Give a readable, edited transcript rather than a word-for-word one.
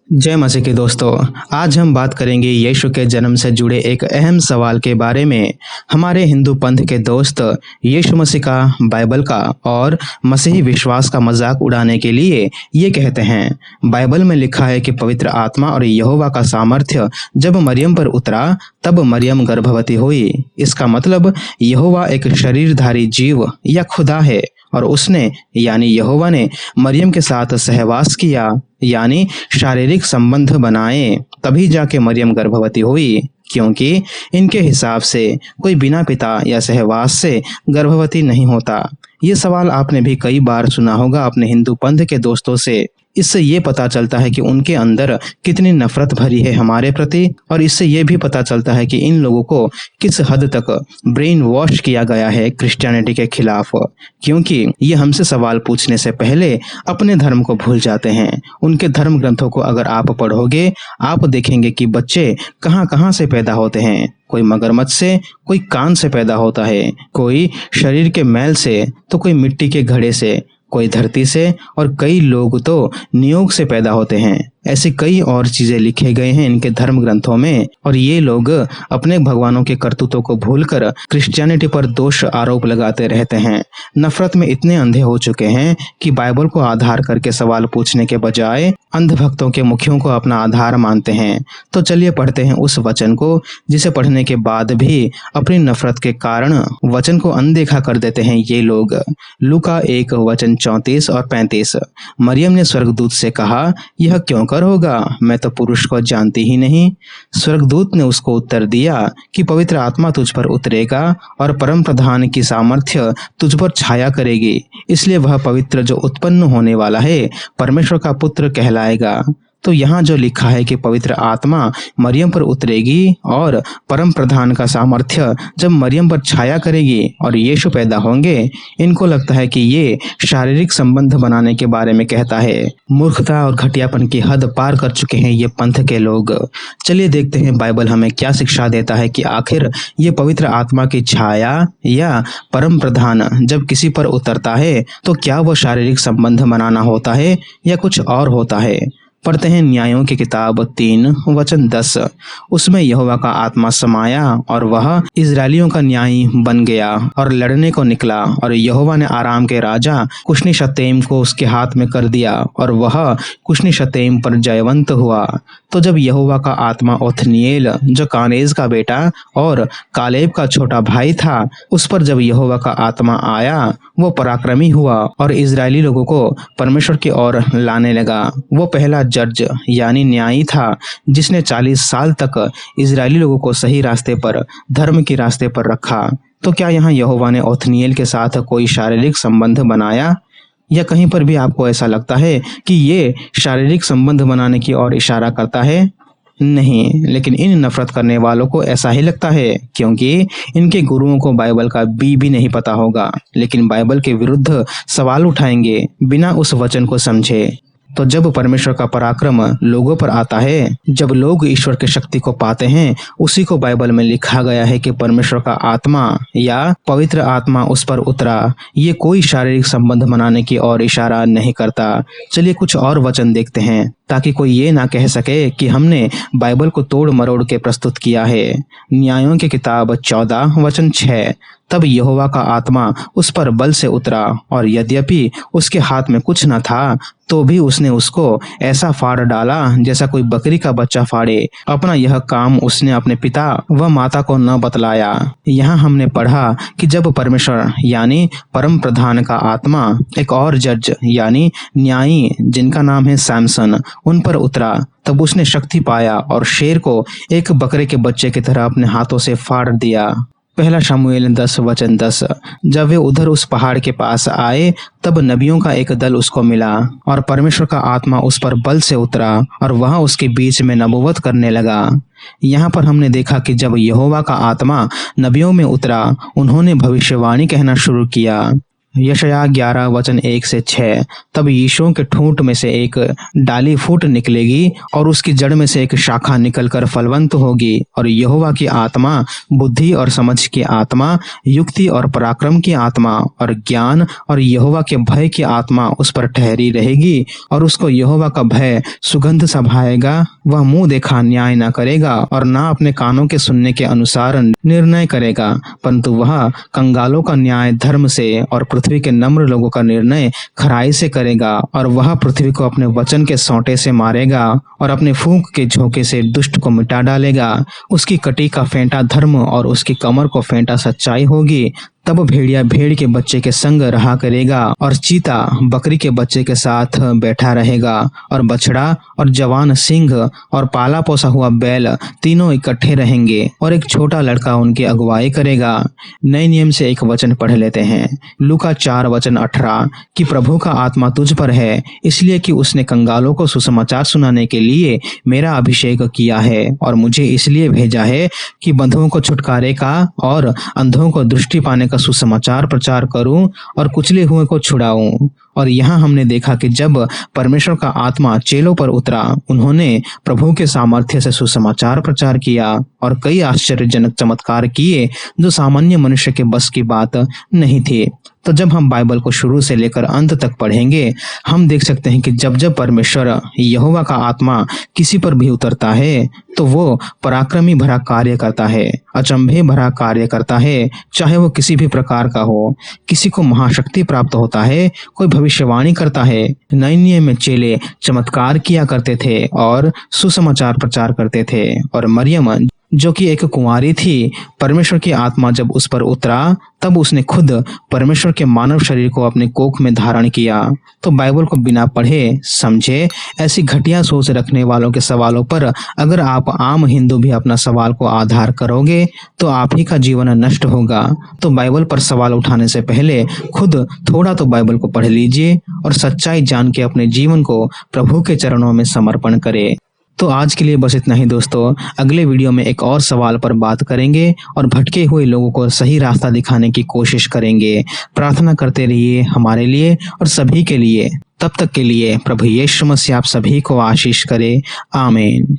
जय मसीह के दोस्तों। आज हम बात करेंगे यीशु के जन्म से जुड़े एक अहम सवाल के बारे में। हमारे हिंदू पंथ के दोस्त यीशु मसीह का, बाइबल का और मसीही विश्वास का मजाक उड़ाने के लिए ये कहते हैं। बाइबल में लिखा है कि पवित्र आत्मा और यहोवा का सामर्थ्य जब मरियम पर उतरा तब मरियम गर्भवती हुई। इसका मतलब यहोवा एक शरीरधारी जीव या खुदा है और उसने यानी यहोवा ने मरियम के साथ सहवास किया, यानी शारीरिक संबंध बनाए, तभी जाके मरियम गर्भवती हुई। क्योंकि इनके हिसाब से कोई बिना पिता या सहवास से गर्भवती नहीं होता। ये सवाल आपने भी कई बार सुना होगा अपने हिंदू पंथ के दोस्तों से। इससे ये पता चलता है कि उनके अंदर कितनी नफरत भरी है हमारे प्रति, और इससे ये भी पता चलता है कि इन लोगों को किस हद तक ब्रेन वॉश किया गया है क्रिश्चियनिटी के खिलाफ। क्योंकि ये हमसे सवाल पूछने से पहले अपने धर्म को भूल जाते हैं। उनके धर्म ग्रंथों को अगर आप पढ़ोगे, आप देखेंगे कि बच्चे कहाँ कहाँ से पैदा होते हैं। कोई मगरमच्छ से, कोई कान से पैदा होता है, कोई शरीर के मैल से, तो कोई मिट्टी के घड़े से, कोई धरती से, और कई लोग तो नियोग से पैदा होते हैं। ऐसी कई और चीजें लिखे गए हैं इनके धर्म ग्रंथों में, और ये लोग अपने भगवानों के करतूतों को भूलकर क्रिश्चियनिटी पर दोष आरोप लगाते रहते हैं। नफरत में इतने अंधे हो चुके हैं कि बाइबल को आधार करके सवाल पूछने के बजाय अंधभक्तों के मुखियों को अपना आधार मानते हैं। तो चलिए पढ़ते हैं उस वचन को जिसे पढ़ने के बाद भी अपनी नफरत के कारण वचन को अनदेखा कर देते हैं ये लोग। लूका 1 वचन 34 और 35। मरियम ने स्वर्गदूत से कहा, यह क्यों कर होगा, मैं तो पुरुष को जानती ही नहीं। स्वर्गदूत ने उसको उत्तर दिया कि पवित्र आत्मा तुझ पर उतरेगा और परम प्रधान की सामर्थ्य तुझ पर छाया करेगी, इसलिए वह पवित्र जो उत्पन्न होने वाला है परमेश्वर का पुत्र कहलाएगा। तो यहाँ जो लिखा है कि पवित्र आत्मा मरियम पर उतरेगी और परम प्रधान का सामर्थ्य जब मरियम पर छाया करेगी और यीशु पैदा होंगे, इनको लगता है कि ये शारीरिक संबंध बनाने के बारे में कहता है। मूर्खता और घटियापन की हद पार कर चुके हैं ये पंथ के लोग। चलिए देखते हैं बाइबल हमें क्या शिक्षा देता है कि आखिर ये पवित्र आत्मा की छाया या परम प्रधान जब किसी पर उतरता है तो क्या वो शारीरिक संबंध बनाना होता है या कुछ और होता है। पढ़ते हैं न्यायों की किताब 3 वचन 10। उसमें यहोवा का आत्मा समाया और वह इजरायलियों का न्यायी बन गया और लड़ने को निकला, और यहोवा ने आराम के राजा कुशनी शतेम को उसके हाथ में कर दिया और वह कुशनी शतेम पर जयवंत हुआ। तो जब यहोवा का आत्मा ओथनिएल जो कानेज का बेटा और कालेब का छोटा भाई था, उस पर जब यहोवा का आत्मा आया, वो पराक्रमी हुआ और इजरायली लोगों को परमेश्वर की ओर लाने लगा। वो पहला जज यानी न्यायी था जिसने 40 साल तक इजरायली लोगों को सही रास्ते पर, धर्म के रास्ते पर रखा। तो क्या यहाँ यहोवा ने ओथनिएल के साथ कोई शारीरिक संबंध बनाया, या कहीं पर भी आपको ऐसा लगता है कि ये शारीरिक संबंध बनाने की ओर इशारा करता है? नहीं, लेकिन इन नफरत करने वालों को ऐसा ही लगता है, क्योंकि इनके गुरुओं को बाइबल का बी भी नहीं पता होगा, लेकिन बाइबल के विरुद्ध सवाल उठाएंगे बिना उस वचन को समझे। तो जब परमेश्वर का पराक्रम लोगों पर आता है, जब लोग ईश्वर की शक्ति को पाते हैं, उसी को बाइबल में लिखा गया है कि परमेश्वर का आत्मा या पवित्र आत्मा उस पर उतरा। ये कोई शारीरिक संबंध बनाने की ओर इशारा नहीं करता। चलिए कुछ और वचन देखते हैं ताकि कोई ये ना कह सके कि हमने बाइबल को तोड़ मरोड़ के प्रस्तुत किया है। न्यायों की किताब 14 वचन 6। तब यहोवा का आत्मा उस पर बल से उतरा, और यद्यपि उसके हाथ में कुछ न था तो भी उसने उसको ऐसा फाड़ डाला जैसा कोई बकरी का बच्चा फाड़े। अपना यह काम उसने अपने पिता व माता को न बतलाया। यहाँ हमने पढ़ा कि जब परमेश्वर यानी परम प्रधान का आत्मा एक और जज यानी न्यायी जिनका नाम है सैमसन उन पर उतरा, तब उसने शक्ति पाया और शेर को एक बकरे के बच्चे की तरह अपने हाथों से फाड़ दिया। पहला शमूएल 10 वचन 10। जब वे उधर उस पहाड़ के पास आए तब नबियों का एक दल उसको मिला, और परमेश्वर का आत्मा उस पर बल से उतरा और वह उसके बीच में नबूवत करने लगा। यहाँ पर हमने देखा कि जब यहोवा का आत्मा नबियों में उतरा, उन्होंने भविष्यवाणी कहना शुरू किया। यशायाह 11 वचन 1 से 6। तब यीशुओं के ठूंठ में से एक डाली फूट निकलेगी और उसकी जड़ में से एक शाखा निकलकर फलवंत होगी, और यहोवा की आत्मा, बुद्धि और समझ की आत्मा, युक्ति और पराक्रम की आत्मा और ज्ञान और यहोवा के भय की आत्मा उस पर ठहरी रहेगी, और उसको यहोवा का भय सुगंध सा भाएगा। वह मुंह देखा न्याय न करेगा और ना अपने कानों के सुनने के अनुसार निर्णय करेगा, परंतु वह कंगालों का न्याय धर्म से और पृथ्वी के नम्र लोगों का निर्णय खराई से करेगा। और वह पृथ्वी को अपने वचन के सोंटे से मारेगा और अपने फूंक के झोंके से दुष्ट को मिटा डालेगा। उसकी कटी का फेंटा धर्म और उसकी कमर को फेंटा सच्चाई होगी। तब भेड़िया भेड़ के बच्चे के संग रहा करेगा और चीता बकरी के बच्चे के साथ बैठा रहेगा, और बछड़ा और जवान सिंह और पाला पोसा हुआ बैल तीनों इकट्ठे रहेंगे, और एक छोटा लड़का उनकी अगुवाई करेगा। नए नियम से एक वचन पढ़ लेते हैं, लूका 4 वचन 18 कि प्रभु का आत्मा तुझ पर है, इसलिए कि उसने कंगालों को सुसमाचार सुनाने के लिए मेरा अभिषेक किया है, और मुझे इसलिए भेजा है कि बंधुओं को छुटकारे का और अंधों को दृष्टि पाने का सुसमाचार प्रचार करूं और कुचले हुए को छुड़ाऊं। और यहाँ हमने देखा कि जब परमेश्वर का आत्मा चेलों पर उतरा, उन्होंने प्रभु के सामर्थ्य से सुसमाचार प्रचार किया और कई आश्चर्यजनक चमत्कार किए जो सामान्य मनुष्य के बस की बात नहीं थी। तो जब हम बाइबल को शुरू से लेकर अंत तक पढ़ेंगे, हम देख सकते हैं कि जब जब परमेश्वर यहोवा का आत्मा किसी पर भी उतरता है तो वो पराक्रमी भरा कार्य करता है, अचंभे भरा कार्य करता है, चाहे वो किसी भी प्रकार का हो। किसी को महाशक्ति प्राप्त होता है, कोई भविष्यवाणी करता है। नए नियम में चेले चमत्कार किया करते थे और सुसमाचार प्रचार करते थे। और मरियम जो कि एक कुंवारी थी, परमेश्वर की आत्मा जब उस पर उतरा तब उसने खुद परमेश्वर के मानव शरीर को अपने कोख में धारण किया। तो बाइबल को बिना पढ़े समझे ऐसी घटिया सोच रखने वालों के सवालों पर अगर आप आम हिंदू भी अपना सवाल को आधार करोगे तो आप ही का जीवन नष्ट होगा। तो बाइबल पर सवाल उठाने से पहले खुद थोड़ा तो बाइबल को पढ़ लीजिए और सच्चाई जान के अपने जीवन को प्रभु के चरणों में समर्पण करें। तो आज के लिए बस इतना ही दोस्तों। अगले वीडियो में एक और सवाल पर बात करेंगे और भटके हुए लोगों को सही रास्ता दिखाने की कोशिश करेंगे। प्रार्थना करते रहिए हमारे लिए और सभी के लिए। तब तक के लिए प्रभु यीशु मसीह आप सभी को आशीष करे। आमीन।